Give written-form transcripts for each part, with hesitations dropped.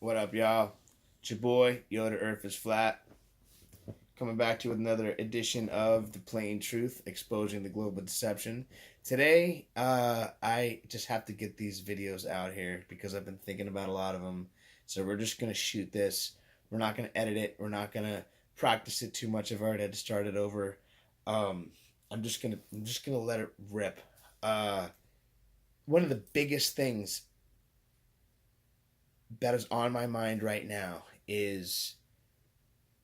What up, y'all? It's your boy, Yo, the Earth is Flat. Coming back to you with another edition of The Plain Truth, exposing the global deception. Today, I just have to get these videos out here because I've been thinking about a lot of them. So we're just going to shoot this. We're not going to edit it. We're not going to practice it too much. I've already had to start it over. I'm just gonna let it rip. Uh, One of the biggest things that is on my mind right now is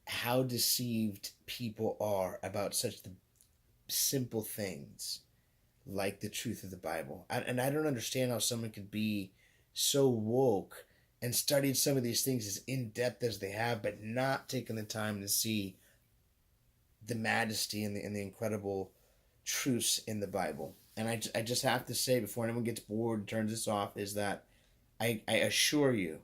how deceived people are about such the simple things like the truth of the Bible. And I don't understand how someone could be so woke and studied some of these things as in depth as they have, but not taking the time to see the majesty and the incredible truths in the Bible. And I just have to say before anyone gets bored and turns this off is that I assure you,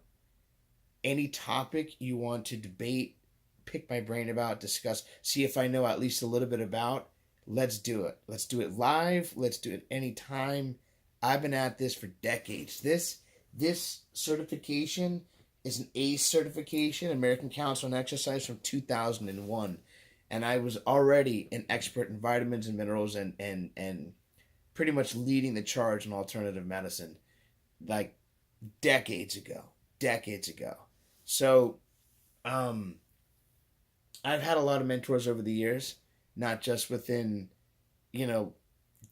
any topic you want to debate, pick my brain about, discuss, see if I know at least a little bit about, let's do it. Let's do it live. Let's do it anytime. I've been at this for decades. This certification is an ACE certification, American Council on Exercise, from 2001. And I was already an expert in vitamins and minerals and pretty much leading the charge in alternative medicine like decades ago. Decades ago. So, um, I've had a lot of mentors over the years, not just within, you know,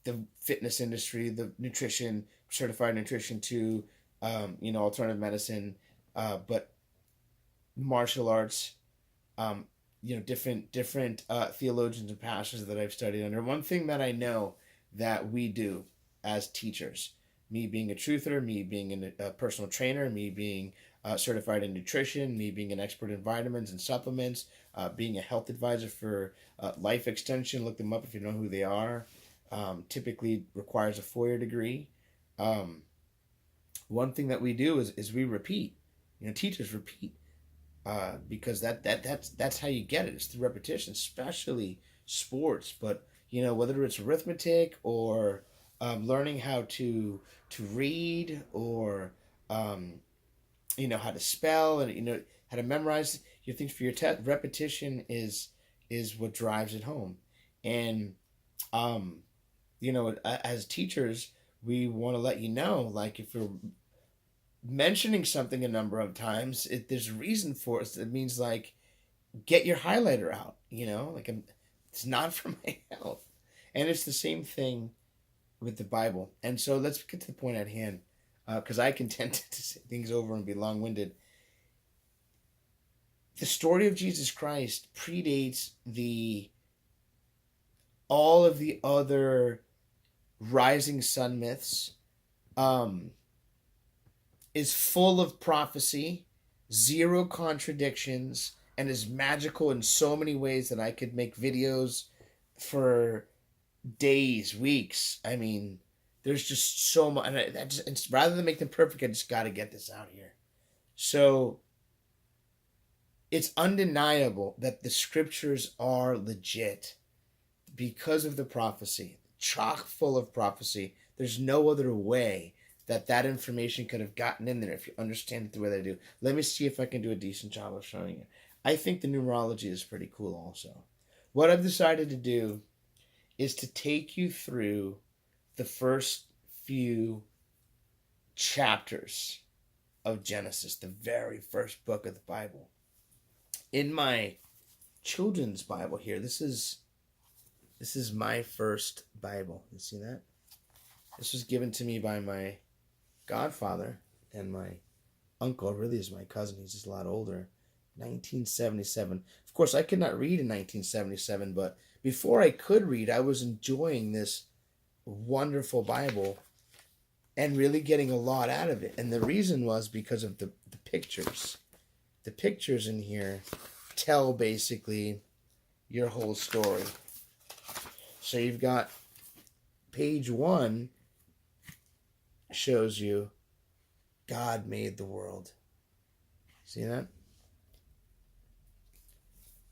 the fitness industry, the nutrition, certified nutrition to, alternative medicine, but martial arts, um, different theologians and pastors that I've studied under. One thing that I know that we do as teachers, me being a truther, me being a personal trainer, me being certified in nutrition, me being an expert in vitamins and supplements, being a health advisor for Life Extension. Look them up if you know who they are. Typically requires a 4-year degree. Um, One thing that we do is we repeat. Teachers repeat because that's how you get it. It's through repetition, especially sports. But whether it's arithmetic or learning how to read or how to spell and how to memorize your things for your test. Repetition is what drives it home, and um, as teachers, we want to let you know, like if you're mentioning something a number of times, there's a reason for it. It means like get your highlighter out. It's not for my health, and it's the same thing with the Bible. And so let's get to the point at hand, because I can tend to say things over and be long-winded. The story of Jesus Christ predates the all of the other rising sun myths. Is full of prophecy, zero contradictions, and is magical in so many ways that I could make videos for days, weeks. I mean, there's just so much. And rather than make them perfect, I just got to get this out here. So it's undeniable that the scriptures are legit because of the prophecy, chock full of prophecy. There's no other way that information could have gotten in there if you understand it the way they do. Let me see if I can do a decent job of showing you. I think the numerology is pretty cool also. What I've decided to do is to take you through the first few chapters of Genesis, the very first book of the Bible. In my children's Bible here, this is my first Bible. You see that? This was given to me by my godfather and my uncle. Really is my cousin. He's just a lot older. 1977. Of course, I could not read in 1977, but before I could read, I was enjoying this wonderful Bible and really getting a lot out of it. And the reason was because of the pictures. The pictures in here tell basically your whole story. So you've got page 1 shows you God made the world. See that?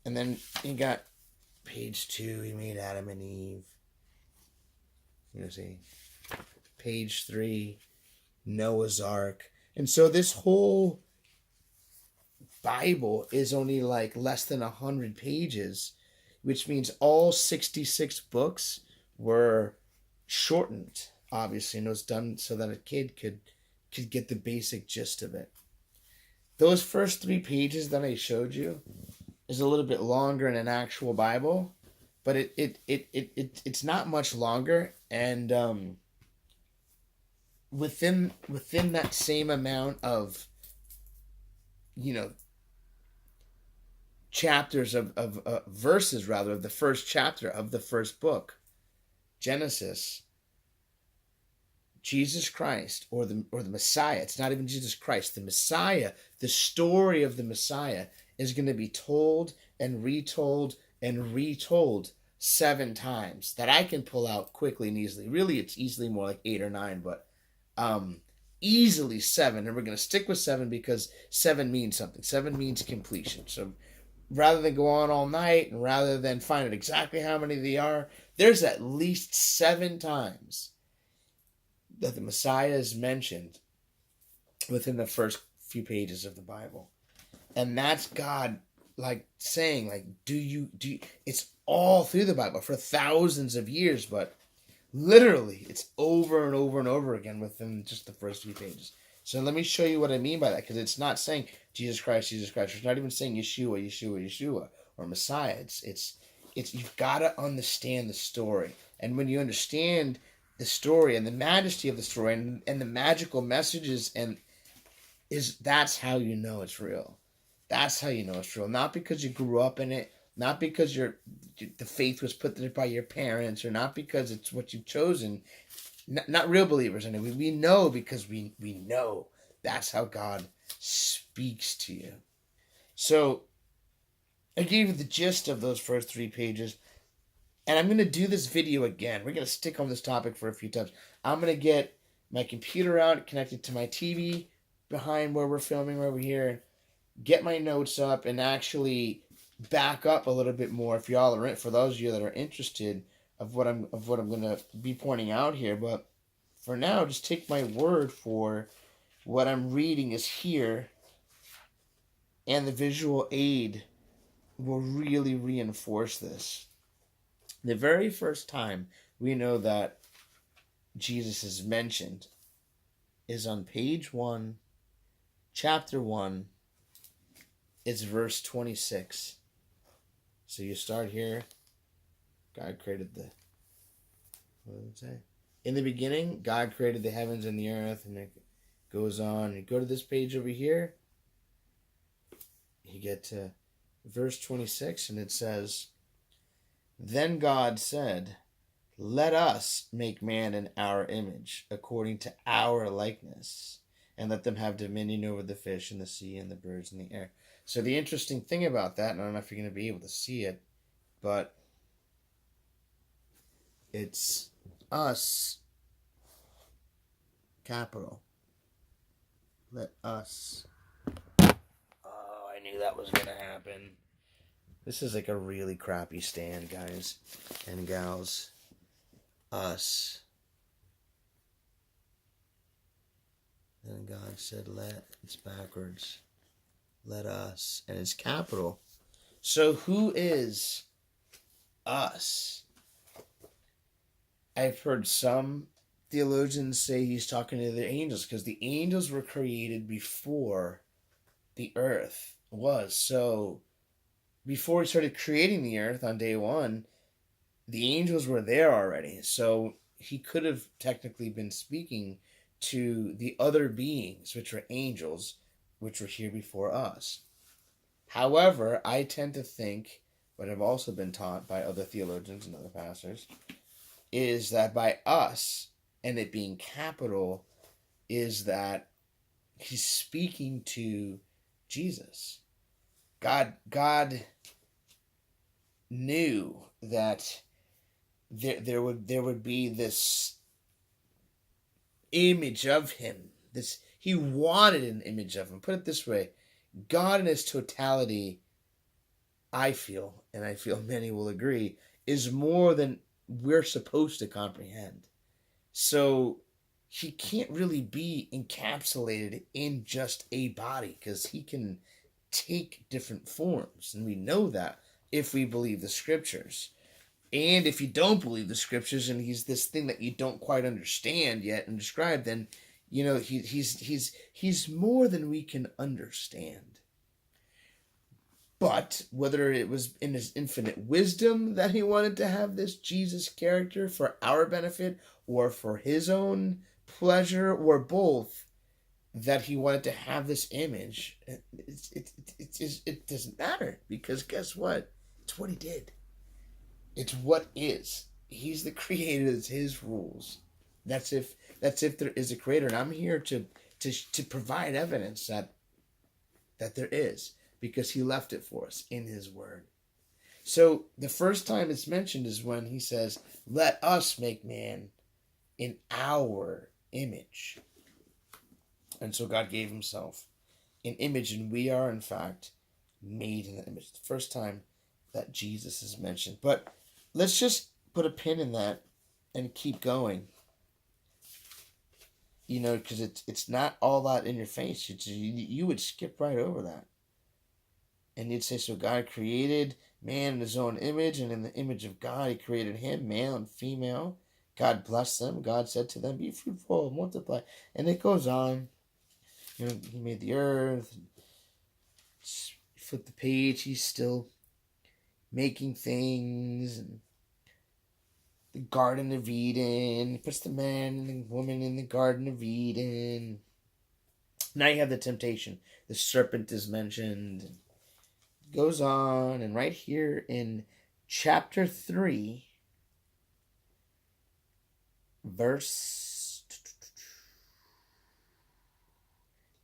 And then you got page 2, he made Adam and Eve. See? Page 3, Noah's Ark. And so this whole Bible is only like less than 100 pages, which means all 66 books were shortened, obviously, and it was done so that a kid could get the basic gist of it. Those first 3 pages that I showed you is a little bit longer in an actual Bible, but it's not much longer, and within that same amount of, you know, chapters of verses, rather, of the first chapter of the first book, Genesis, Jesus Christ, or the Messiah, it's not even Jesus Christ, the Messiah, the story of the Messiah is going to be told and retold and retold 7 times, that I can pull out quickly and easily. Really, it's easily more like 8 or 9, but easily 7, and we're going to stick with 7 because 7 means something. 7 means completion. So rather than go on all night, and rather than find out exactly how many they are, there's at least 7 times that the Messiah is mentioned within the first few pages of the Bible. And that's God, like, saying, like, do you it's all through the Bible for thousands of years, but literally it's over and over and over again within just the first few pages. So let me show you what I mean by that, because it's not saying Jesus Christ, Jesus Christ. It's not even saying Yeshua, Yeshua, Yeshua, or Messiah. It's you've got to understand the story. And when you understand the story and the majesty of the story and the magical messages, that's how you know it's real. That's how you know it's real. Not because you grew up in it, not because the faith was put there by your parents, or not because it's what you've chosen. Not real believers in it. We know because we know. That's how God speaks to you. So I gave you the gist of those first 3 pages. And I'm going to do this video again. We're going to stick on this topic for a few times. I'm going to get my computer out, connected to my TV behind where we're filming over here, get my notes up, and actually back up a little bit more if y'all are, for those of you that are interested of what I'm going to be pointing out here. But for now, just take my word for what I'm reading is here, and the visual aid will really reinforce this. The very first time we know that Jesus is mentioned is on page 1, chapter 1. It's verse 26. So you start here. God created what does it say? In the beginning, God created the heavens and the earth, and it goes on. You go to this page over here, you get to verse 26, and it says, "Then God said, let us make man in our image, according to our likeness, and let them have dominion over the fish in the sea and the birds in the air." So the interesting thing about that, and I don't know if you're going to be able to see it, but it's us, capital. Let us. Oh, I knew that was going to happen. This is like a really crappy stand, guys and gals. Us. Then God said, it's backwards. Let us. And it's capital. So who is us? I've heard some theologians say he's talking to the angels, because the angels were created before the earth was. So before he started creating the earth on day 1, the angels were there already. So he could have technically been speaking to the other beings, which are angels, which were here before us. However, I tend to think, what I've also been taught by other theologians and other pastors, is that by us, and it being capital, is that he's speaking to Jesus. God knew that there would be this image of him. He wanted an image of him. Put it this way, God in his totality, I feel, and I feel many will agree, is more than we're supposed to comprehend. So he can't really be encapsulated in just a body, because he can take different forms. And we know that if we believe the scriptures. And if you don't believe the scriptures and he's this thing that you don't quite understand yet and describe, then he's more than we can understand. But whether it was in his infinite wisdom that he wanted to have this Jesus character for our benefit or for his own pleasure or both, that he wanted to have this image, it doesn't matter, because guess what? It's what he did. It's what is. He's the creator. It's his rules. That's if there is a creator, and I'm here to provide evidence that there is, because he left it for us in his word. So the first time it's mentioned is when he says, "Let us make man in our image." And so God gave himself an image, and we are in fact made in that image. The first time that Jesus is mentioned. But let's just put a pin in that and keep going. Because it's not all that in your face. You would skip right over that. And you'd say, so God created man in his own image, and in the image of God he created him, male and female. God blessed them. God said to them, be fruitful, multiply. And it goes on. He made the earth. Flip the page, he's still making things. And the Garden of Eden. He puts the man and the woman in the Garden of Eden. Now you have the temptation. The serpent is mentioned. It goes on. And right here in chapter 3, verse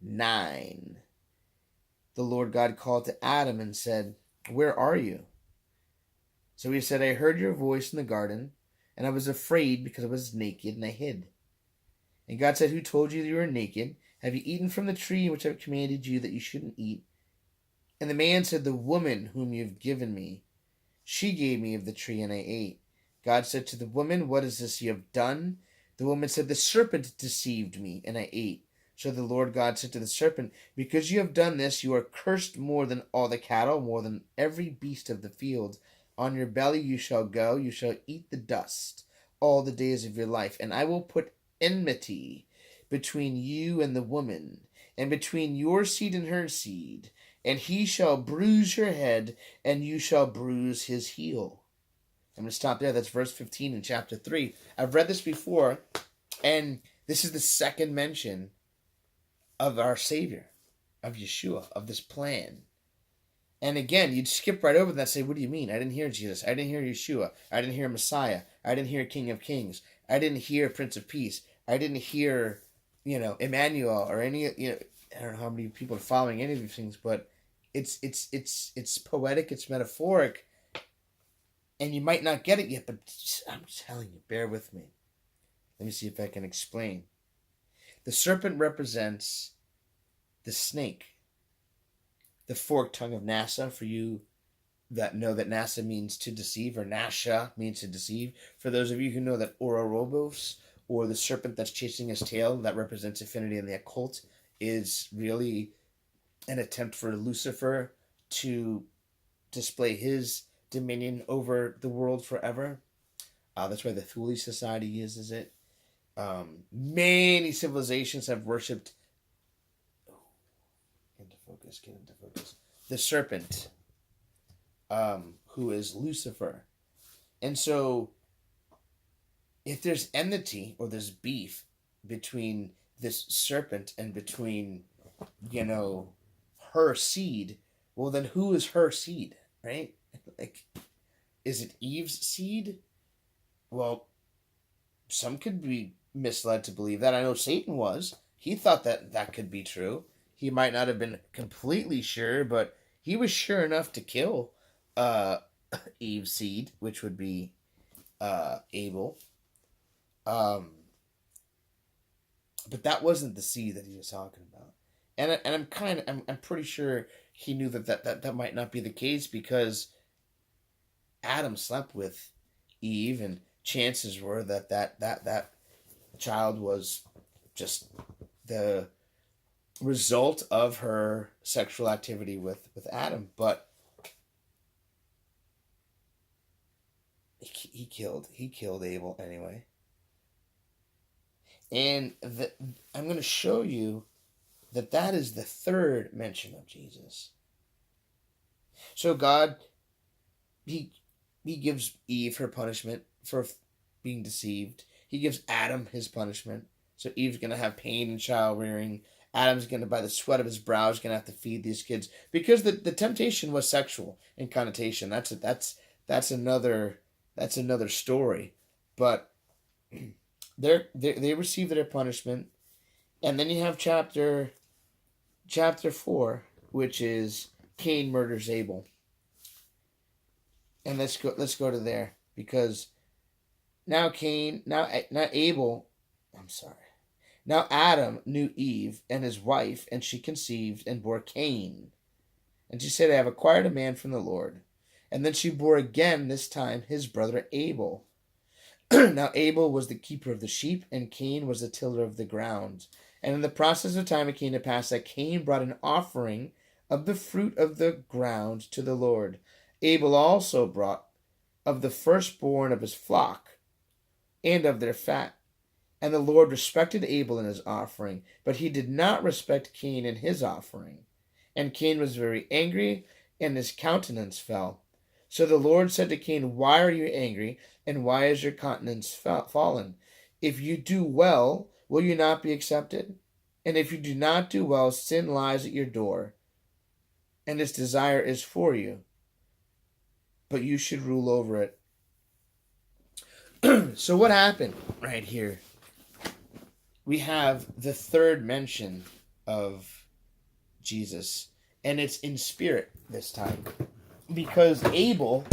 9. The Lord God called to Adam and said, "Where are you?" So he said, "I heard your voice in the garden, and I was afraid because I was naked, and I hid." And God said, "Who told you that you were naked? Have you eaten from the tree which I have commanded you that you shouldn't eat?" And the man said, "The woman whom you have given me, she gave me of the tree, and I ate." God said to the woman, "What is this you have done?" The woman said, "The serpent deceived me, and I ate." So the Lord God said to the serpent, "Because you have done this, you are cursed more than all the cattle, more than every beast of the field. On your belly you shall go, you shall eat the dust all the days of your life. And I will put enmity between you and the woman, and between your seed and her seed. And he shall bruise your head, and you shall bruise his heel." I'm going to stop there. That's verse 15 in chapter 3. I've read this before, and this is the second mention of our Savior, of Yeshua, of this plan. And again, you'd skip right over that and say, what do you mean? I didn't hear Jesus. I didn't hear Yeshua. I didn't hear Messiah. I didn't hear King of Kings. I didn't hear Prince of Peace. I didn't hear, Emmanuel or any, I don't know how many people are following any of these things, but it's poetic, it's metaphoric, and you might not get it yet, but I'm telling you, bear with me. Let me see if I can explain. The serpent represents the snake, the forked tongue of NASA, for you that know that NASA means to deceive, or Nasha means to deceive. For those of you who know that Ouroboros, or the serpent that's chasing his tail, that represents affinity in the occult, is really an attempt for Lucifer to display his dominion over the world forever. That's why the Thule Society uses it. Many civilizations have worshipped. Get into focus. The serpent, who is Lucifer. And so, if there's enmity or there's beef between this serpent and between, her seed, well, then who is her seed, right? Is it Eve's seed? Well, some could be misled to believe that. I know Satan was. He thought that could be true. He might not have been completely sure, but he was sure enough to kill Eve's seed, which would be Abel. But that wasn't the seed that he was talking about. And I'm pretty sure he knew that might not be the case, because Adam slept with Eve, and chances were that child was just the result of her sexual activity with Adam. But he killed Abel anyway. And I'm going to show you that is the third mention of Jesus. So God, he gives Eve her punishment for being deceived. He gives Adam his punishment. So Eve's going to have pain in child rearing. Adam's going to, by the sweat of his brow, is going to have to feed these kids because the temptation was sexual in connotation. That's another story. But they receive their punishment, and then you have chapter 4, which is Cain murders Abel. And let's go to there, because now Abel, I'm sorry. Now Adam knew Eve and his wife, and she conceived and bore Cain. And she said, I have acquired a man from the Lord. And then she bore again, this time his brother Abel. Now Abel was the keeper of the sheep, and Cain was the tiller of the ground. And in the process of time it came to pass that Cain brought an offering of the fruit of the ground to the Lord. Abel also brought of the firstborn of his flock and of their fat. And the Lord respected Abel in his offering, but he did not respect Cain in his offering. And Cain was very angry, and his countenance fell. So the Lord said to Cain, why are you angry, and why is your countenance fallen? If you do well, will you not be accepted? And if you do not do well, sin lies at your door, and its desire is for you, but you should rule over it. So what happened right here? We have the third mention of Jesus, and it's in spirit this time, because Abel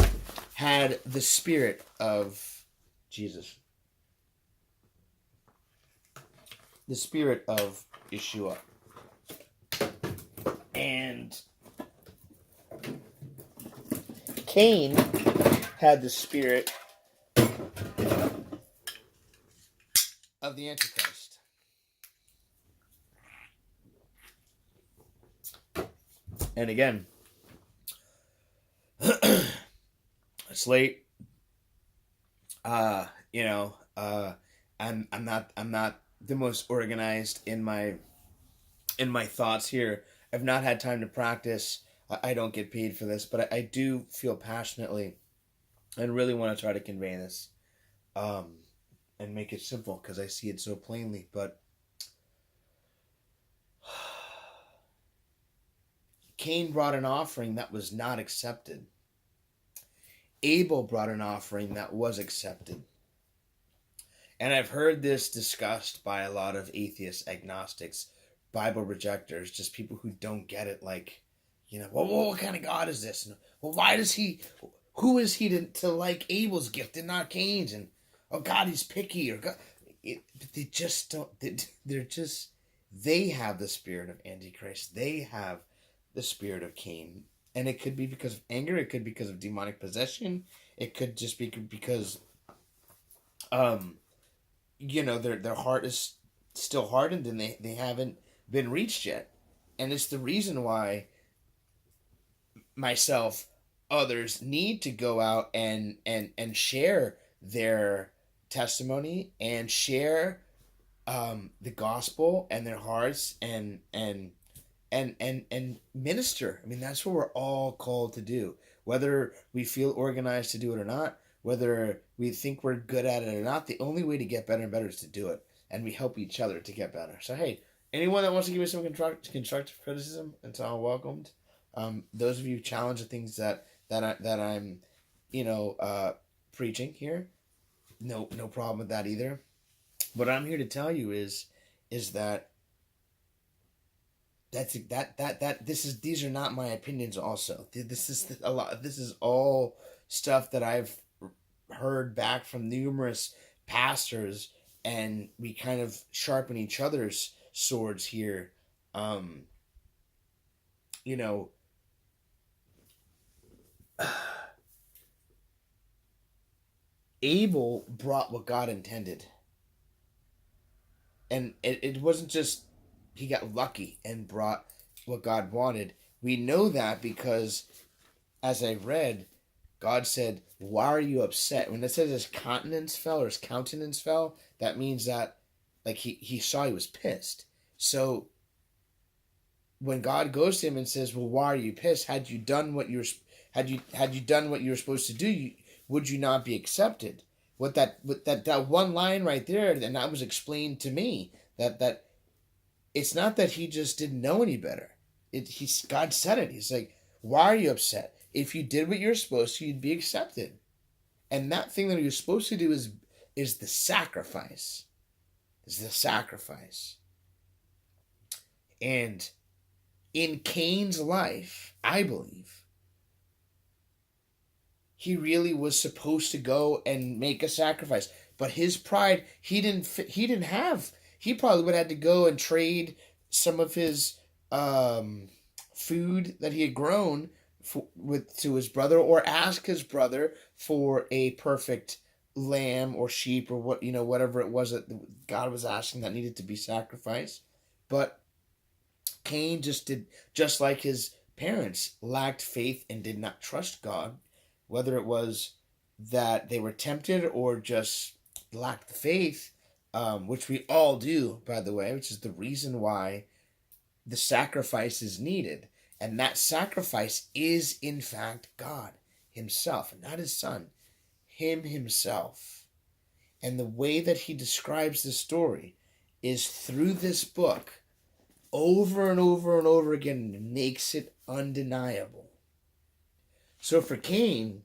had the spirit of Jesus, the spirit of Yeshua, and Cain had the spirit of the Antichrist. And again, it's late. I'm not the most organized in my thoughts here. I've not had time to practice. I don't get paid for this, but I do feel passionately and really want to try to convey this, and make it simple, because I see it so plainly. But Cain brought an offering that was not accepted. Abel brought an offering that was accepted. And I've heard this discussed by a lot of atheists, agnostics, Bible rejectors, just people who don't get it. Like, well, what kind of God is this? And, well, who is he to like Abel's gift and not Cain's? And, oh, God, he's picky. Or God, they just don't. They have the spirit of Antichrist. They have the spirit of Cain. And it could be because of anger. It could be because of demonic possession. It could just be because, their heart is still hardened, and they haven't been reached yet. And it's the reason why myself, others need to go out and share their testimony and share the gospel and their hearts and minister. I mean, that's what we're all called to do, whether we feel organized to do it or not, whether we think we're good at it or not. The only way to get better and better is to do it, and we help each other to get better. So hey, anyone that wants to give me some constructive criticism, it's all welcomed. Those of you challenge the things that I'm preaching here, no problem with that either. What I'm here to tell you is that these are not my opinions. Also, this is a lot. This is all stuff that I've heard back from numerous pastors, and we kind of sharpen each other's swords here. Abel brought what God intended, and it wasn't just he got lucky and brought what God wanted. We know that because, as I read, God said, "Why are you upset?" When it says his countenance fell or his countenance fell, that means that like he saw he was pissed. So when God goes to him and says, "Well, why are you pissed? Had you done what you done what you were supposed to do, would you not be accepted?" What that one line right there, and that was explained to me that it's not that he just didn't know any better. God said it. He's like, "Why are you upset? If you did what you're supposed to, you'd be accepted." And that thing that you're supposed to do is the sacrifice. Is the sacrifice. And in Cain's life, I believe, he really was supposed to go and make a sacrifice. But his pride, he didn't have. He probably would have had to go and trade some of his food that he had grown to his brother, or ask his brother for a perfect lamb or sheep or whatever it was that God was asking that needed to be sacrificed. But Cain just like his parents, lacked faith and did not trust God, whether it was that they were tempted or just lacked the faith, which we all do, by the way, which is the reason why the sacrifice is needed. And that sacrifice is, in fact, God himself, and not his son, him himself. And the way that he describes the story is through this book, over and over and over again, and makes it undeniable. So for Cain,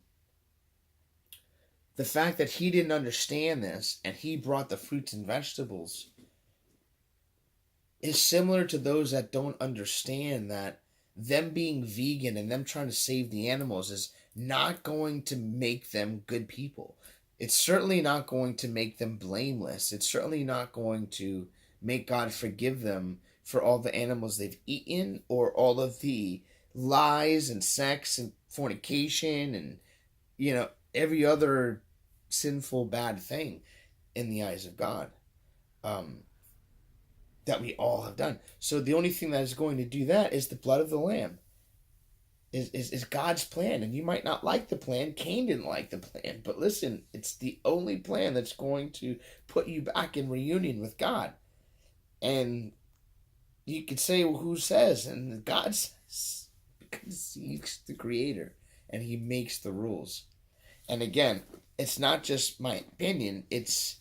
the fact that he didn't understand this and he brought the fruits and vegetables is similar to those that don't understand that them being vegan and them trying to save the animals is not going to make them good people. It's certainly not going to make them blameless. It's certainly not going to make God forgive them for all the animals they've eaten, or all of the lies and sex and fornication and every other sinful bad thing in the eyes of God, that we all have done. So the only thing that is going to do that is the blood of the lamb, is God's plan. And you might not like the plan. Cain didn't like the plan, but listen, it's the only plan that's going to put you back in reunion with God. And you could say, well, who says? And God says, because he's the creator and he makes the rules. And again, it's not just my opinion. It's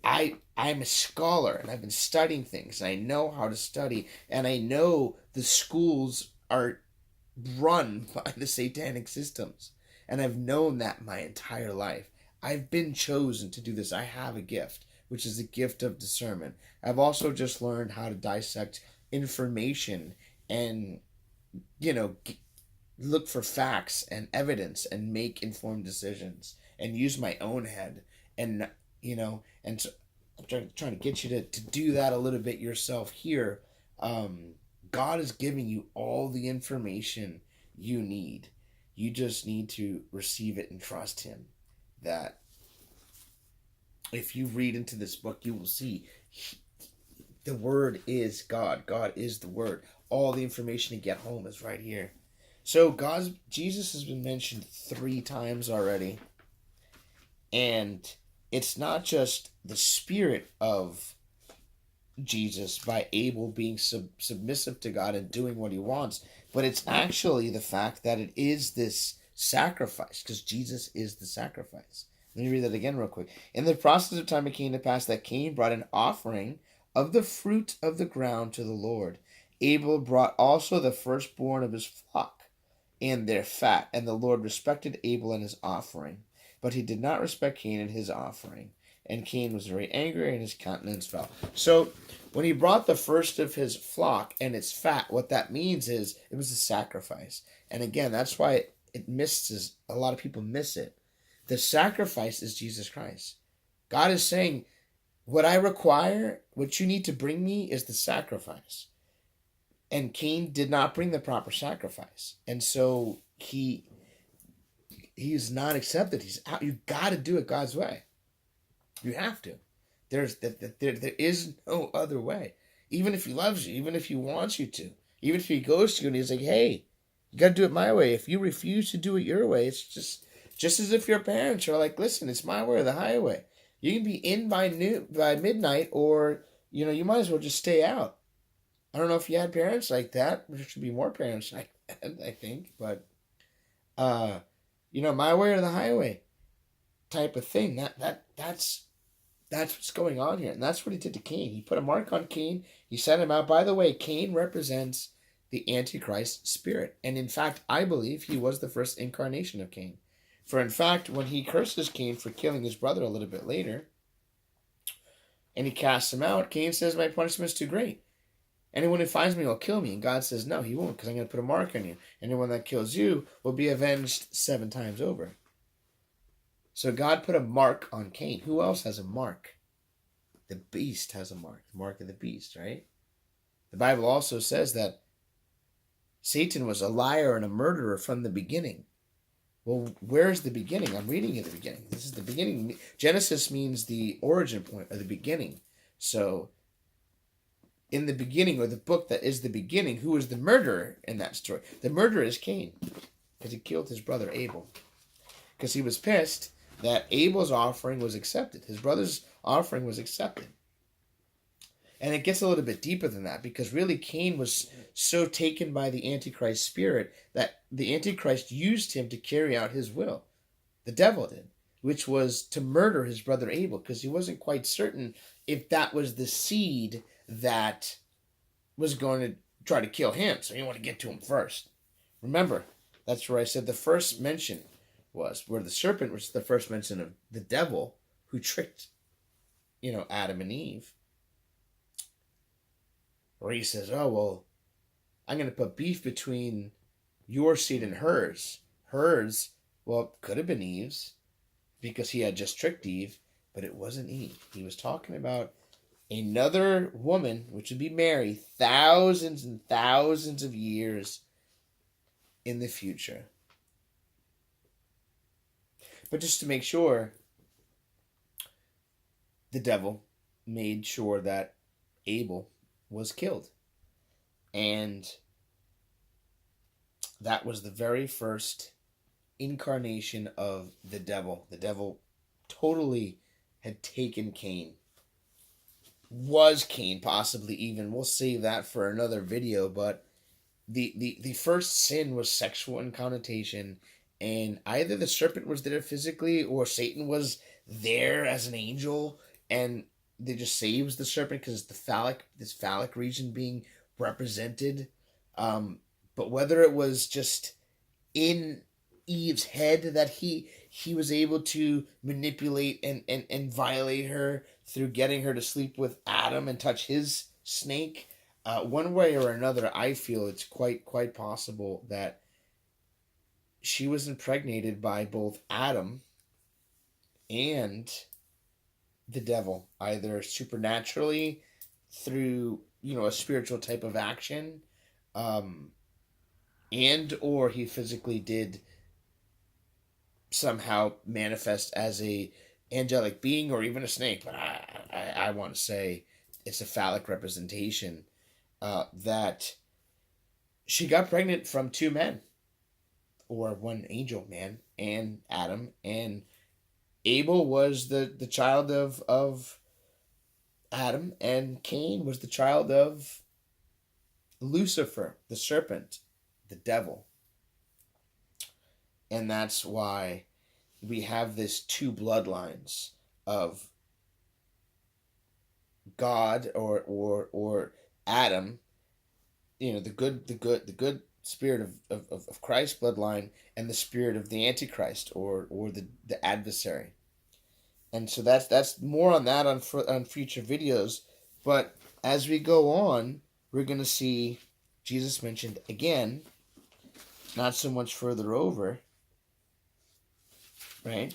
I'm a scholar and I've been studying things, and I know how to study, and I know the schools are run by the satanic systems. And I've known that my entire life. I've been chosen to do this. I have a gift, which is the gift of discernment. I've also just learned how to dissect information and, look for facts and evidence and make informed decisions and use my own head. And, and so I'm trying to get you to do that a little bit yourself here. God is giving you all the information you need. You just need to receive it and trust him. That if you read into this book, you will see the word is God. God is the word. All the information to get home is right here. So Jesus has been mentioned 3 times already. And it's not just the spirit of Jesus by Abel being submissive to God and doing what he wants, but it's actually the fact that it is this sacrifice, because Jesus is the sacrifice. Let me read that again real quick. In the process of time it came to pass that Cain brought an offering of the fruit of the ground to the Lord. Abel brought also the firstborn of his flock and their fat, and the Lord respected Abel and his offering, but he did not respect Cain and his offering. And Cain was very angry, and his countenance fell. So when he brought the first of his flock and its fat, what that means is it was a sacrifice. And again, that's why it misses. A lot of people miss it. The sacrifice is Jesus Christ. God is saying, what I require, what you need to bring me is the sacrifice. And Cain did not bring the proper sacrifice. And so he is not accepted. He's out. You got to do it God's way. You have to. There is no other way. even if he loves you, even if he wants you to, even if he goes to you and he's like, hey, you got to do it my way. If you refuse to do it your way, it's just as if your parents are like, listen, it's my way or the highway. You can be in by midnight, or you might as well just stay out. I don't know if you had parents like that. There should be more parents like that, I think. But uh, my way or the highway type of thing. That's what's going on here, and that's what he did to Cain. He put a mark on Cain. He sent him out. By the way, Cain represents the Antichrist spirit, and in fact, I believe he was the first incarnation of Cain. For in fact, when he curses Cain for killing his brother a little bit later, and he casts him out, Cain says, "My punishment is too great. Anyone who finds me will kill me." And God says, "No, he won't, because I'm going to put a mark on you. Anyone that kills you will be avenged 7 times over." So God put a mark on Cain. Who else has a mark? The beast has a mark. The mark of the beast, right? The Bible also says that Satan was a liar and a murderer from the beginning. Well, where's the beginning? I'm reading at the beginning. This is the beginning. Genesis means the origin point, or the beginning. So, in the beginning, or the book that is the beginning, who is the murderer in that story? The murderer is Cain, because he killed his brother Abel. Because he was pissed that Abel's offering was accepted. His brother's offering was accepted. And it gets a little bit deeper than that, because really Cain was so taken by the Antichrist spirit that the Antichrist used him to carry out his will. The devil did, which was to murder his brother Abel, because he wasn't quite certain if that was the seed that was going to try to kill him. So he wanted to get to him first. Remember, that's where I said the first mention was, where the serpent was the first mention of the devil who tricked, Adam and Eve. Where he says, oh, well, I'm going to put beef between your seed and hers. Hers, well, could have been Eve's, because he had just tricked Eve, but it wasn't Eve. He was talking about another woman, which would be Mary, thousands and thousands of years in the future. But just to make sure, the devil made sure that Abel was killed. And that was the very first incarnation of the devil. The devil totally had taken Cain. Was Cain possibly even? We'll save that for another video, but the first sin was sexual in connotation. And either the serpent was there physically, or Satan was there as an angel, and they just saves the serpent because it's this phallic region being represented. But whether it was just in Eve's head that he was able to manipulate and violate her through getting her to sleep with Adam and touch his snake, one way or another, I feel it's quite possible that she was impregnated by both Adam and the devil, either supernaturally through, a spiritual type of action, and or he physically did somehow manifest as a angelic being or even a snake. But I want to say it's a phallic representation, that she got pregnant from 2 men, or 1 angel man, and Adam, and Abel was the child of Adam, and Cain was the child of Lucifer, the serpent, the devil. And that's why we have this 2 bloodlines of God or Adam, the good spirit of Christ's bloodline, and the spirit of the Antichrist or the adversary. And so that's more on that on future videos. But as we go on, we're going to see Jesus mentioned again, not so much further over, right?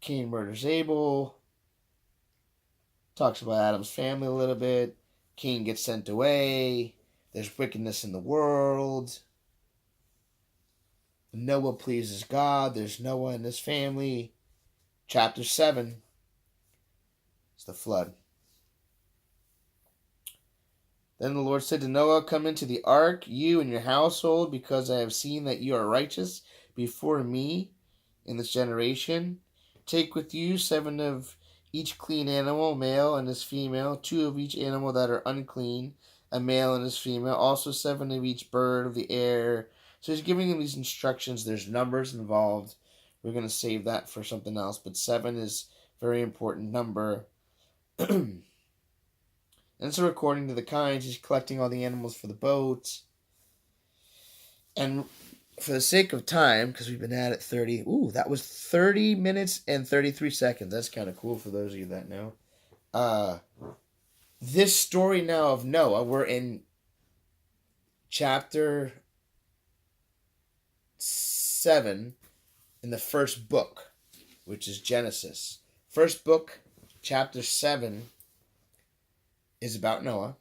Cain murders Abel, talks about Adam's family a little bit. Cain gets sent away. There's wickedness in the world. Noah pleases God. There's Noah and his family. Chapter 7 is the flood. Then the Lord said to Noah, "Come into the ark, you and your household, because I have seen that you are righteous before me in this generation. Take with you 7 of each clean animal, male and his female, 2 of each animal that are unclean, a male and his female, also 7 of each bird of the air." So he's giving them these instructions. There's numbers involved. We're going to save that for something else, but 7 is a very important number. And so, according to the kinds, he's collecting all the animals for the boat. And for the sake of time, because we've been at it 30, that was 30 minutes and 33 seconds. That's kind of cool for those of you that know. This story now of Noah, we're in chapter 7 in the first book, which is Genesis. First book, chapter 7, is about Noah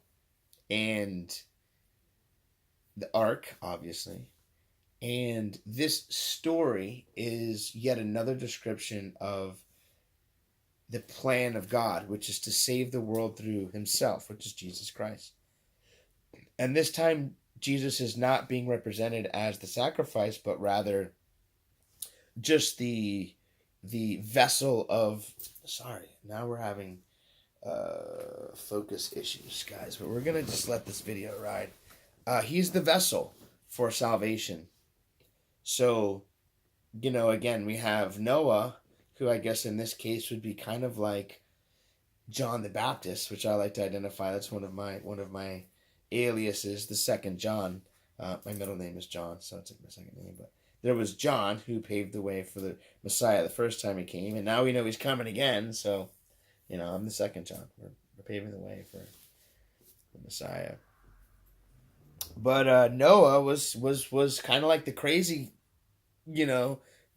and the ark, obviously. And this story is yet another description of the plan of God, which is to save the world through himself, which is Jesus Christ. And this time, Jesus is not being represented as the sacrifice, but rather just the vessel of... Sorry, now we're having focus issues, guys, but we're going to just let this video ride. He's the vessel for salvation. So, again, we have Noah, who I guess in this case would be kind of like John the Baptist, which I like to identify. That's one of my aliases, the second John. My middle name is John, so it's like my second name. But there was John, who paved the way for the Messiah the first time he came, and now we know he's coming again. So, I'm the second John. We're paving the way for the Messiah. But Noah was kind of like the crazy,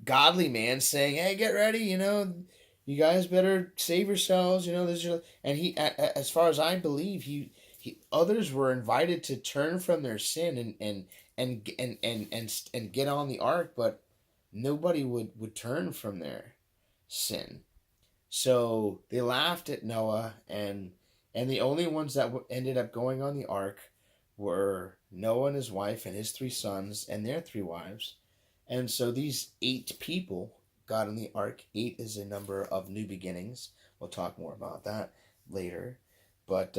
godly man saying, "Hey, get ready, you guys better save yourselves, and he, as far as I believe, he others were invited to turn from their sin and get on the ark, but nobody would turn from their sin. So they laughed at Noah, and the only ones that ended up going on the ark were Noah and his wife and his 3 sons and their 3 wives. And so these 8 people got on the ark. 8 is a number of new beginnings. We'll talk more about that later. But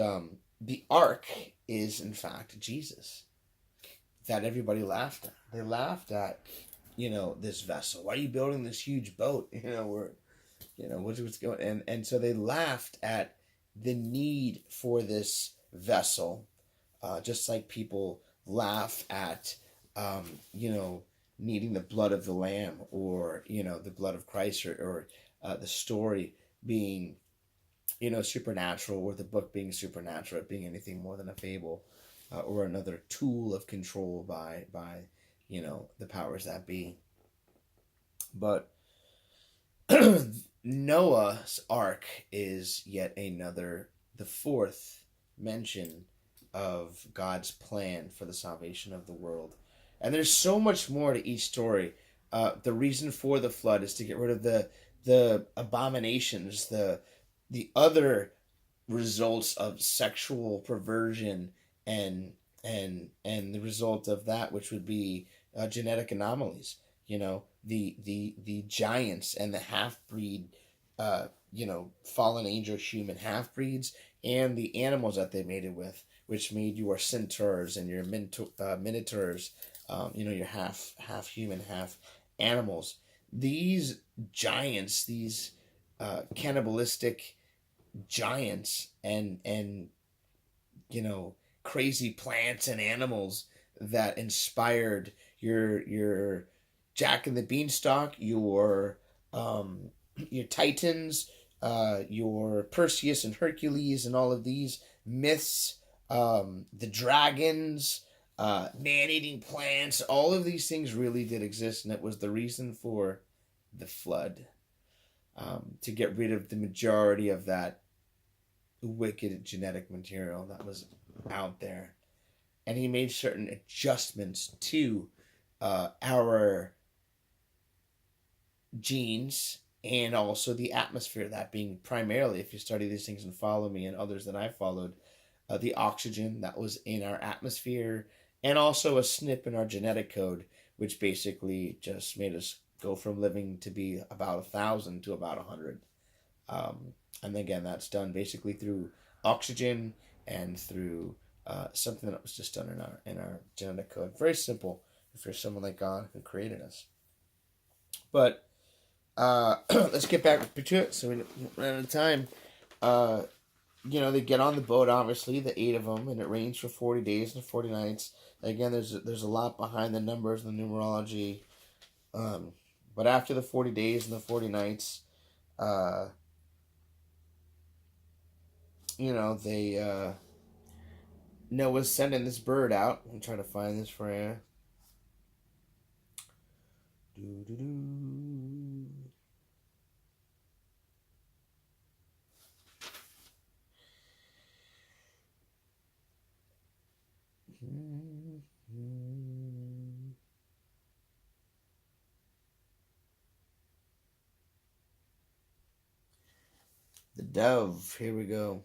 the ark is, in fact, Jesus, that everybody laughed at. They laughed at, this vessel. Why are you building this huge boat? What's going? And so they laughed at the need for this vessel, just like people laugh at, needing the blood of the Lamb, or the blood of Christ, or the story being, supernatural, or the book being supernatural, being anything more than a fable, or another tool of control by the powers that be. But Noah's ark is yet another, the 4th mention of God's plan for the salvation of the world. And there's so much more to each story. The reason for the flood is to get rid of the abominations, the other results of sexual perversion, and the result of that, which would be genetic anomalies. The giants and the half-breed, fallen angel human half-breeds, and the animals that they mated with, which made your centaurs and your minotaurs, your half human, half animals. These giants, these cannibalistic giants, and crazy plants and animals that inspired your Jack and the Beanstalk, your Titans, your Perseus and Hercules, and all of these myths, the dragons, man-eating plants. All of these things really did exist, and it was the reason for the flood, to get rid of the majority of that wicked genetic material that was out there. And he made certain adjustments to our genes, and also the atmosphere, that being primarily, if you study these things and follow me and others that I followed, the oxygen that was in our atmosphere, and also a snip in our genetic code, which basically just made us go from living to be about 1,000 to about 100. And again, that's done basically through oxygen and through something that was just done in our genetic code. Very simple if you're someone like God who created us. But let's get back to it so we don't run out of time. They get on the boat, obviously, the 8 of them, and it rains for 40 days and 40 nights. Again, there's a lot behind the numbers and the numerology. But after the 40 days and the 40 nights, Noah's sending this bird out. I'm trying to find this for you. The dove. Here we go.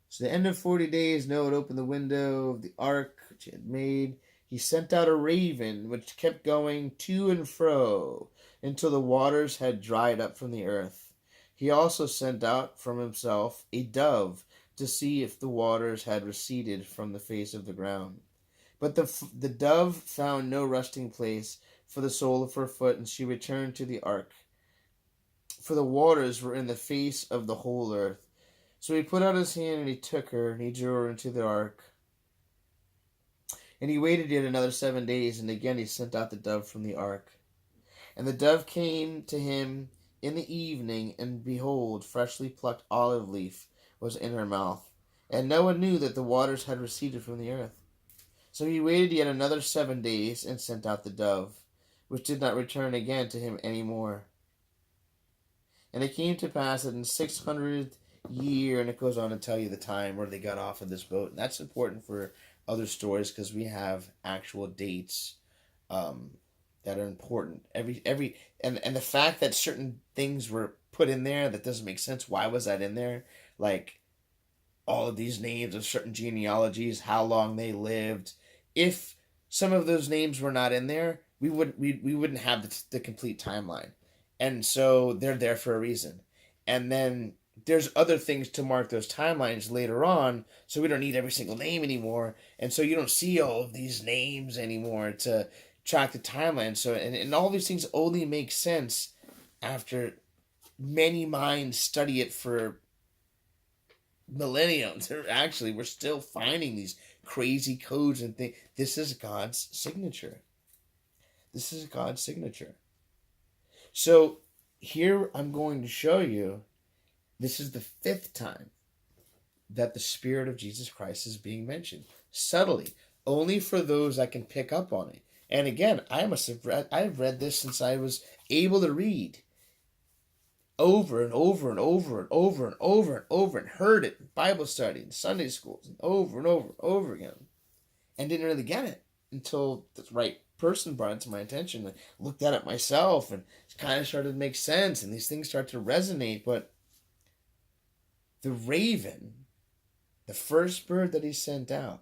So the end of 40 days, Noah opened the window of the ark which he had made. He sent out a raven, which kept going to and fro until the waters had dried up from the earth. He also sent out from himself a dove to see if the waters had receded from the face of the ground. But the dove found no resting place for the sole of her foot, and she returned to the ark. For the waters were in the face of the whole earth. So he put out his hand and he took her and he drew her into the ark. And he waited yet another 7 days, and again he sent out the dove from the ark. And the dove came to him in the evening, and behold, freshly plucked olive leaf was in her mouth. And Noah knew that the waters had receded from the earth. So he waited yet another 7 days and sent out the dove, which did not return again to him any more. And it came to pass that in 600th year, and it goes on to tell you the time where they got off of this boat. And that's important for other stories because we have actual dates that are important. And the fact that certain things were put in there that doesn't make sense. Why was that in there? Like all of these names of certain genealogies, how long they lived. If some of those names were not in there, we wouldn't have the complete timeline. And so they're there for a reason. And then there's other things to mark those timelines later on, so we don't need every single name anymore. And so you don't see all of these names anymore to track the timeline. So and all these things only make sense after many minds study it for millenniums. Actually, we're still finding these crazy codes and things. This is God's signature. This is God's signature. So here I'm going to show you, this is the 5th time that the Spirit of Jesus Christ is being mentioned. Subtly. Only for those that can pick up on it. And again, I've read this since I was able to read. Over and over and over and over and over and over, and heard it in Bible study and Sunday schools and over and over again. And didn't really get it until the right person brought it to my attention. I looked at it myself and it kind of started to make sense, and these things start to resonate. But the raven, the first bird that he sent out.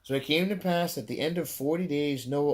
So it came to pass at the end of 40 days, Noah